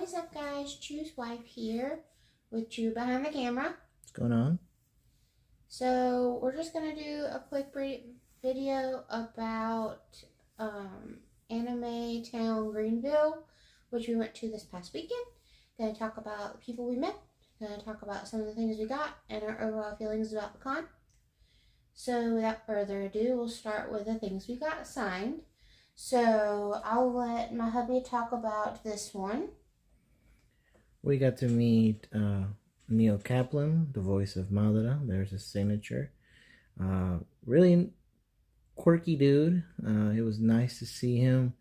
What is up, guys? Choose Wife here with you behind the camera. What's going on? So we're just going to do a quick video about AnimeTown Greenville, which we went to this past weekend. Going to talk about the people we met. Going to talk about some of the things we got and our overall feelings about the con. So without further ado, we'll start with the things we got signed. So I'll let my hubby talk about this one. We got to meet KAPLAN, the voice of Madara. There's his signature. Really quirky dude. It was nice to see him.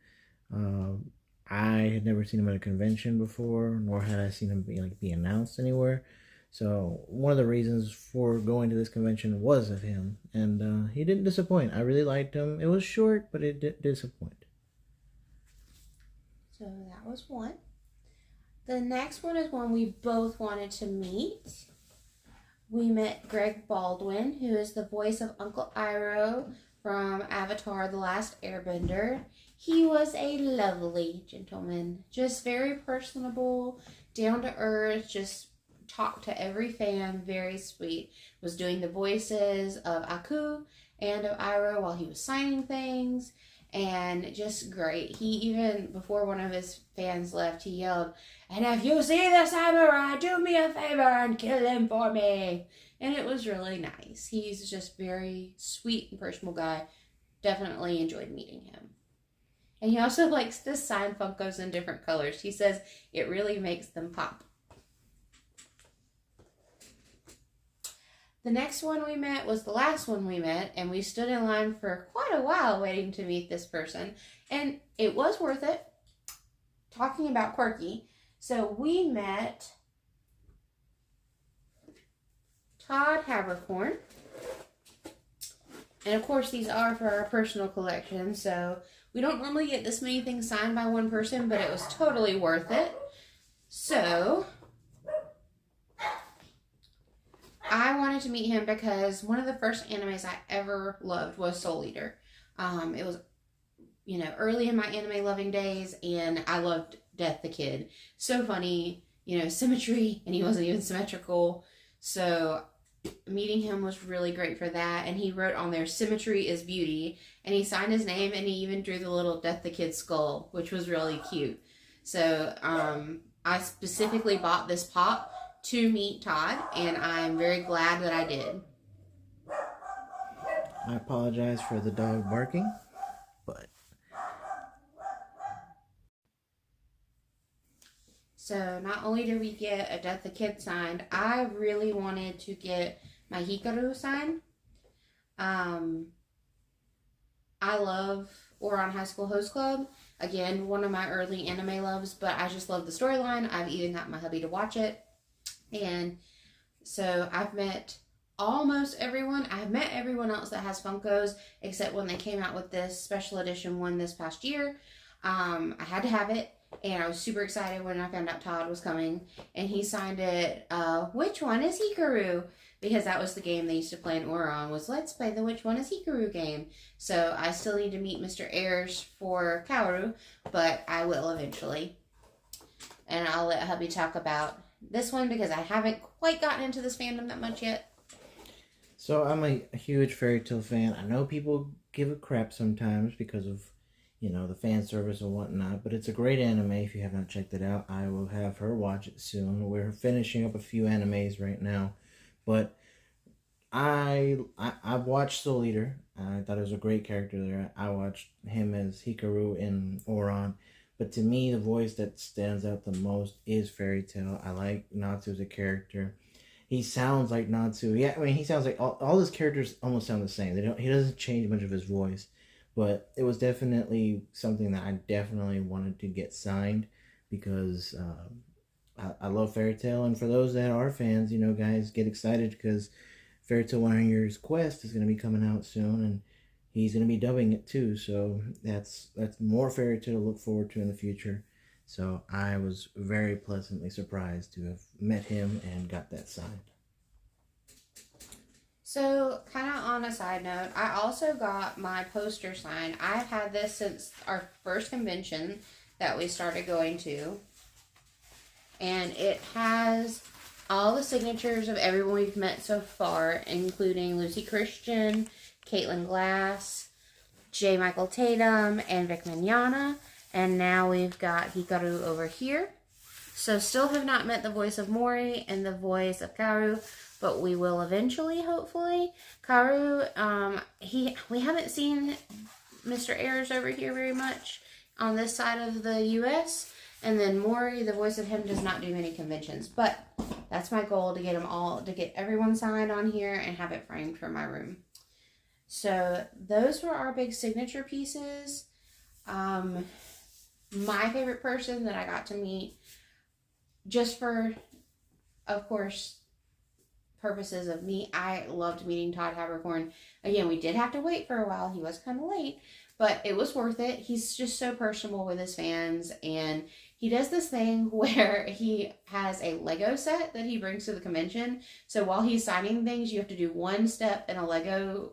I had never seen him at a convention before, nor had I seen him be announced anywhere. So one of the reasons for going to this convention was of him, and he didn't disappoint. I really liked him. It was short, but it didn't disappoint. So that was one. The next one is one we both wanted to meet. We met Greg Baldwin, who is the voice of Uncle Iroh from Avatar: The Last Airbender. He was a lovely gentleman, just very personable, down to earth, just talked to every fan, very sweet. Was doing the voices of Aku and of Iroh while he was signing things, and just great. He even, before one of his fans left, he yelled, "And if you see the samurai, do me a favor and kill him for me." And it was really nice. He's just very sweet and personable guy. Definitely enjoyed meeting him. And he also likes to sign Funkos in different colors. He says it really makes them pop. The next one we met was the last one we met, and we stood in line for quite a while waiting to meet this person. And it was worth it. Talking about quirky, so we met TODD HABERKORN. And of course these are for our personal collection, so we don't normally get this many things signed by one person, but it was totally worth it. So I wanted to meet him because one of the first animes I ever loved was Soul Eater. It was, early in my anime loving days, and I loved Death the Kid. So funny, symmetry, and he wasn't even symmetrical. So meeting him was really great for that, and he wrote on there, "Symmetry is beauty," and he signed his name, and he even drew the little Death the Kid skull, which was really cute. So I specifically bought this pop to meet Todd, and I'm very glad that I did. I apologize for the dog barking, but... So not only did we get a Death the Kid signed, I really wanted to get my Hikaru signed. I love Ouran High School Host Club. Again, one of my early anime loves, but I just love the storyline. I've even got my hubby to watch it. And so I've met almost everyone. I've met everyone else that has Funkos, except when they came out with this special edition one this past year. I had to have it, and I was super excited when I found out Todd was coming, and he signed it, "Which one is Hikaru?" Because that was the game they used to play in Ouran, was let's play the "Which one is Hikaru" game. So I still need to meet Mr. Ayers for Kaoru, but I will eventually. And I'll let hubby talk about this one because I haven't quite gotten into this fandom that much yet. So I'm a huge Fairy Tail fan. I know people give it crap sometimes because of, the fan service and whatnot, but it's a great anime. If you have not checked it out, I will have her watch it soon. We're finishing up a few animes right now, but I've watched Soul Eater. I thought it was a great character there. I watched him as Hikaru in Ouran. But to me, the voice that stands out the most is Fairy Tail. I like Natsu as a character. He sounds like Natsu. Yeah, he sounds like all his characters almost sound the same. He doesn't change much of his voice. But it was definitely something that I definitely wanted to get signed because I love Fairy Tail. And for those that are fans, guys, get excited because Fairy Tail 100 Years Quest is going to be coming out soon, and he's going to be dubbing it too, so that's more Fairy Tail to look forward to in the future. So I was very pleasantly surprised to have met him and got that signed. So, kind of on a side note, I also got my poster signed. I've had this since our first convention that we started going to. And it has all the signatures of everyone we've met so far, including Lucy Christian, Caitlin Glass, J. Michael Tatum, and Vic Mignogna. And now we've got Hikaru over here. So still have not met the voice of Mori and the voice of Karu, but we will eventually, hopefully. Karu, we haven't seen Mr. Ayers over here very much on this side of the U.S., and then Mori, the voice of him, does not do many conventions. But that's my goal, to get them all, to get everyone signed on here and have it framed for my room. So those were our big signature pieces. My favorite person that I got to meet, just for, of course, purposes of me, I loved meeting Todd HABERKORN. Again, we did have to wait for a while. He was kind of late, but it was worth it. He's just so personable with his fans, and he does this thing where he has a Lego set that he brings to the convention. So while he's signing things, you have to do one step in a Lego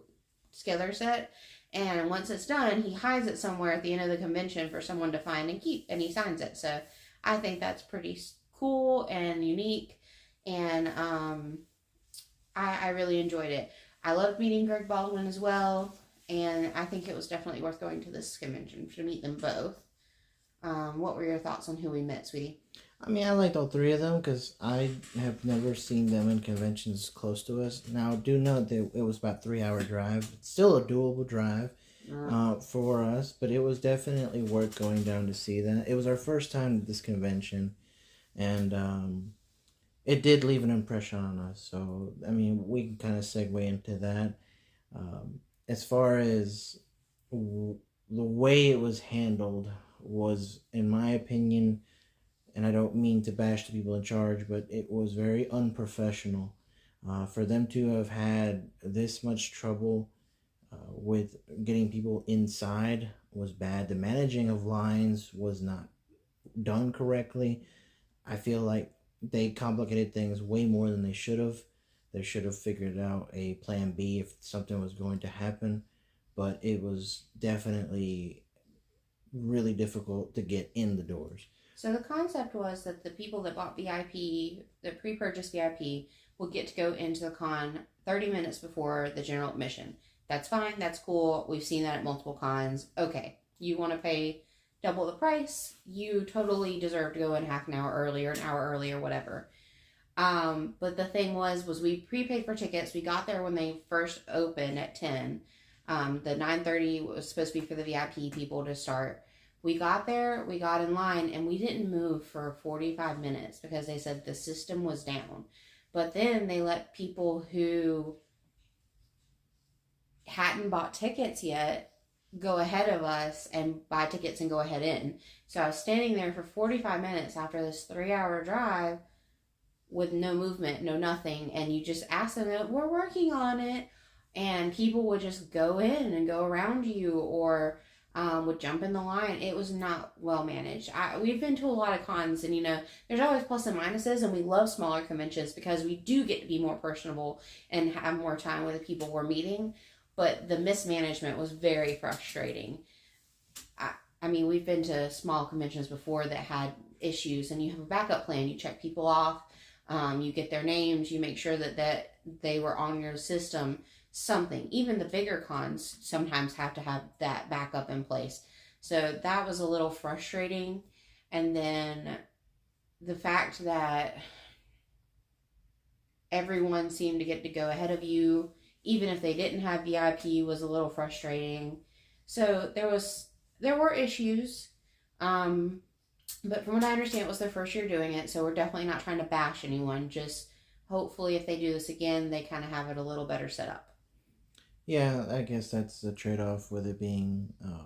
Skiller set, and once it's done, he hides it somewhere at the end of the convention for someone to find and keep, and he signs it. So I think that's pretty cool and unique, and I really enjoyed it. I loved meeting Greg Baldwin as well, and I think it was definitely worth going to this convention to meet them both. What were your thoughts on who we met, sweetie? I mean, I liked all three of them because I have never seen them in conventions close to us. Now, do note that it was about 3-hour drive. It's still a doable drive for us, but it was definitely worth going down to see that. It was our first time at this convention, and it did leave an impression on us. So, I mean, we can kind of segue into that. As far as the way it was handled was, in my opinion, and I don't mean to bash the people in charge, but it was very unprofessional. For them to have had this much trouble with getting people inside was bad. The managing of lines was not done correctly. I feel like they complicated things way more than they should have. They should have figured out a plan B if something was going to happen, but it was definitely really difficult to get in the doors. So the concept was that the people that bought VIP, that pre-purchased VIP, will get to go into the con 30 minutes before the general admission. That's fine. That's cool. We've seen that at multiple cons. Okay, you want to pay double the price? You totally deserve to go in half an hour early or an hour early or whatever. But the thing was we prepaid for tickets. We got there when they first opened at 10. The 9:30 was supposed to be for the VIP people to start. We got there, we got in line, and we didn't move for 45 minutes because they said the system was down. But then they let people who hadn't bought tickets yet go ahead of us and buy tickets and go ahead in. So I was standing there for 45 minutes after this 3-hour drive with no movement, no nothing, and you just ask them, we're working on it, and people would just go in and go around you, or would jump in the line. It was not well managed. We've been to a lot of cons, and there's always plus and minuses, and we love smaller conventions because we do get to be more personable and have more time with the people we're meeting, but the mismanagement was very frustrating. I mean, we've been to small conventions before that had issues, and you have a backup plan. You check people off, you get their names, you make sure that they were on your system, something. Even the bigger cons sometimes have to have that backup in place. So that was a little frustrating. And then the fact that everyone seemed to get to go ahead of you, even if they didn't have VIP, was a little frustrating. So there were issues. But from what I understand, it was their first year doing it, so we're definitely not trying to bash anyone. Just hopefully if they do this again, they kind of have it a little better set up. Yeah, I guess that's the trade-off with it being a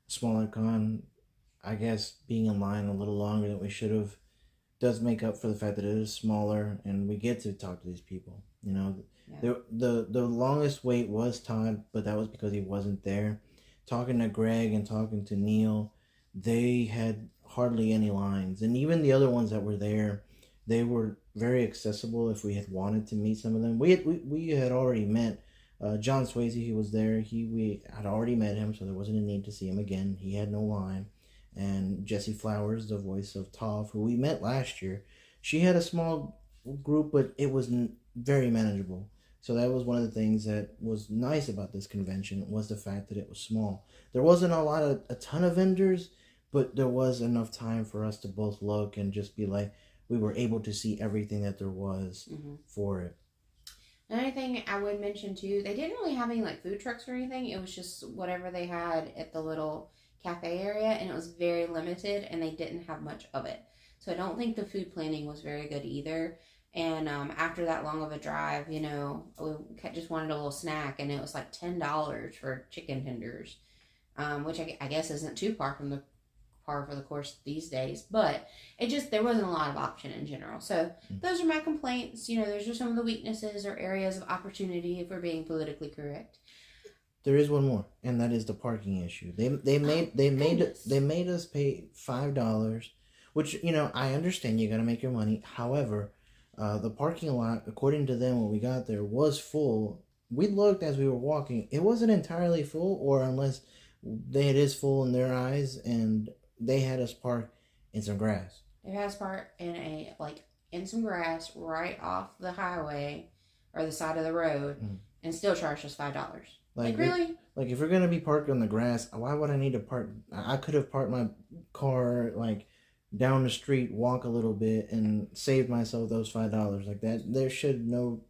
smaller con. I guess being in line a little longer than we should have does make up for the fact that it is smaller and we get to talk to these people. Yeah. The longest wait was Todd, but that was because he wasn't there. Talking to Greg and talking to Neil, they had hardly any lines. And even the other ones that were there, they were very accessible if we had wanted to meet some of them. We had already met John Swayze. He was there. We had already met him, so there wasn't a need to see him again. He had no line. And Jessie Flowers, the voice of Toph, who we met last year, she had a small group, but it was very manageable. So that was one of the things that was nice about this convention, was the fact that it was small. There wasn't a ton of vendors, but there was enough time for us to both look and just be like, we were able to see everything that there was for it. Another thing I would mention too, they didn't really have any like food trucks or anything. It was just whatever they had at the little cafe area, and it was very limited, and they didn't have much of it. So I don't think the food planning was very good either. And after that long of a drive, you know, we just wanted a little snack, and it was like $10 for chicken tenders, which I guess isn't too far from the par for the course these days, but there wasn't a lot of option in general. So those are my complaints. You know, those are some of the weaknesses or areas of opportunity if we're being politically correct. There is one more, and that is the parking issue. They made us pay $5, which, you know, I understand you got to make your money. However, the parking lot, according to them, when we got there, was full. We looked as we were walking; it wasn't entirely full, or unless it is full in their eyes, and they had us park in some grass. They had us park in some grass right off the highway or the side of the road, and still charged us $5. Like really? Like, if we're gonna be parked on the grass, why would I need to park? I could have parked my car like down the street, walk a little bit, and save myself those $5. Like that, there should no.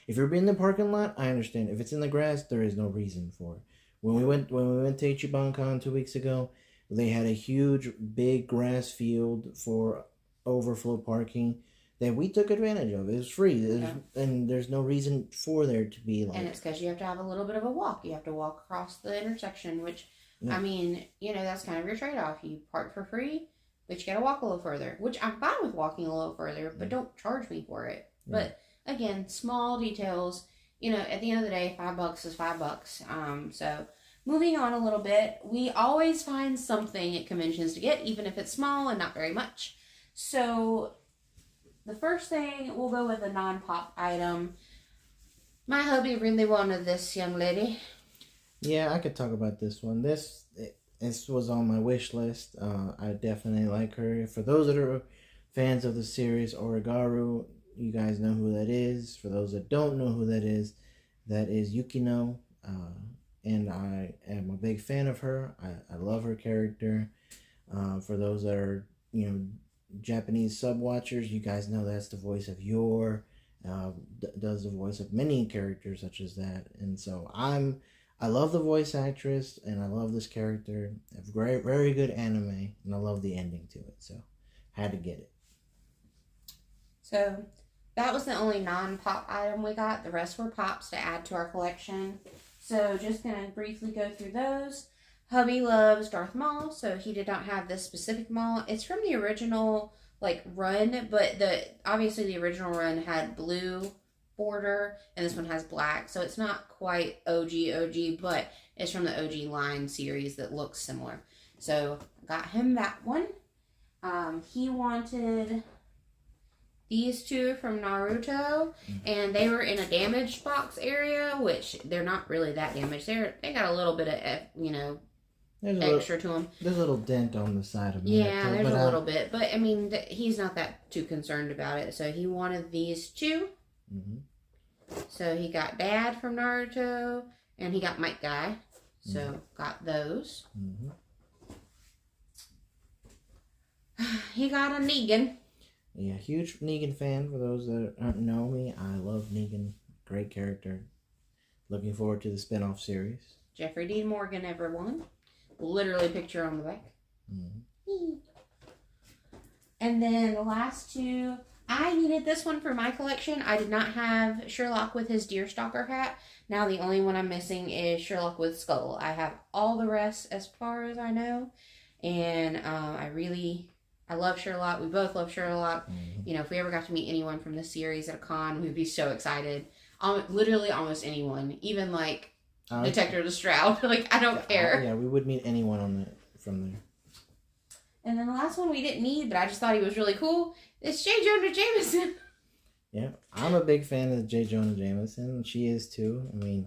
If you're in the parking lot, I understand. If it's in the grass, there is no reason for it. When we went to Ichiban-Con 2 weeks ago, they had a huge, big grass field for overflow parking that we took advantage of. It was free, and there's no reason for there to be like. And it's because you have to have a little bit of a walk. You have to walk across the intersection, which I mean, you know, that's kind of your trade-off. You park for free, but you got to walk a little further. Which I'm fine with walking a little further, but don't charge me for it. But again, small details. You know, at the end of the day, $5 is $5. So moving on a little bit, we always find something at conventions to get, even if it's small and not very much. So the first thing, we'll go with a non-pop item. My hubby really wanted this young lady. Yeah, I could talk about this one. This was on my wish list. I definitely like her. For those that are fans of the series Origaru, you guys know who that is. For those that don't know who that is Yukino. And I am a big fan of her. I love her character. For those that are, you know, Japanese sub-watchers, you guys know that's the voice of Yor. Does the voice of many characters such as that. And so I love the voice actress, and I love this character. A very, very good anime, and I love the ending to it. So had to get it. So that was the only non-pop item we got. The rest were pops to add to our collection. So just going to briefly go through those. Hubby loves Darth Maul, so he did not have this specific Maul. It's from the original run, but obviously the original run had blue border, and this one has black, so it's not quite OG, but it's from the OG line series that looks similar. So I got him that one. He wanted these two from Naruto, and they were in a damaged box area, which they're not really that damaged. They got a little bit of, extra to them. There's a little dent on the side of me. Yeah, there's a little bit, but I mean, he's not that too concerned about it. So he wanted these two. So he got Dad from Naruto, and he got Mike Guy. So got those. He got a Negan. Yeah, huge Negan fan. For those that don't know me, I love Negan. Great character. Looking forward to the spin-off series. Jeffrey Dean Morgan, everyone. Literally picture on the back. And then the last two, I needed this one for my collection. I did not have Sherlock with his Deerstalker hat. Now the only one I'm missing is Sherlock with Skull. I have all the rest as far as I know. And I love Sherlock. We both love Sherlock. You know, if we ever got to meet anyone from the series at a con, we'd be so excited. Literally almost anyone. Even Detective Lestrade. I don't care. Yeah, we would meet anyone from there. And then the last one we didn't need, but I just thought he was really cool. It's J. Jonah Jameson. Yeah, I'm a big fan of J. Jonah Jameson. She is too. I mean,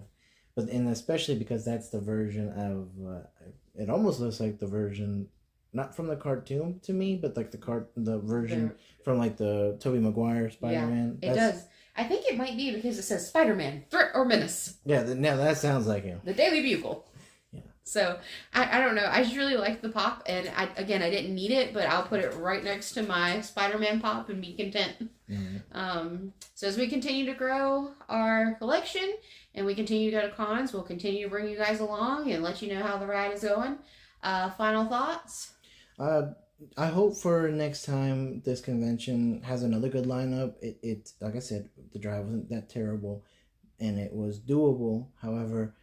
and especially because that's the version of. It almost looks like the version not from the cartoon to me, but like the version from like the Tobey Maguire Spider-Man. Yeah, it does. I think it might be because it says Spider-Man, Threat or Menace. Yeah, now that sounds like him. The Daily Bugle. Yeah. So, I don't know. I just really like the pop. And, I didn't need it, but I'll put it right next to my Spider-Man pop and be content. Mm-hmm. So, as we continue to grow our collection and we continue to go to cons, we'll continue to bring you guys along and let you know how the ride is going. Final thoughts? I hope for next time this convention has another good lineup. It like I said, the drive wasn't that terrible, and it was doable. However,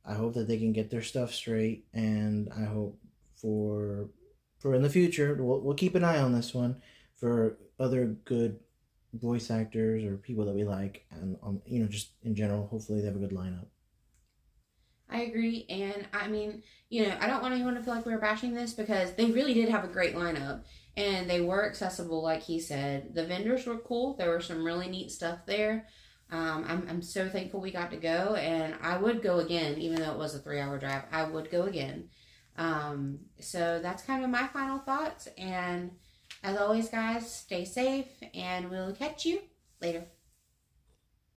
I hope that they can get their stuff straight, and I hope for in the future we'll keep an eye on this one for other good voice actors or people that we like, and just in general. Hopefully, they have a good lineup. I agree, and I mean, I don't want anyone to feel like we were bashing this because they really did have a great lineup, and they were accessible, like he said. The vendors were cool. There were some really neat stuff there. I'm so thankful we got to go, and I would go again, even though it was a 3-hour drive. I would go again. So that's kind of my final thoughts, and as always, guys, stay safe, and we'll catch you later.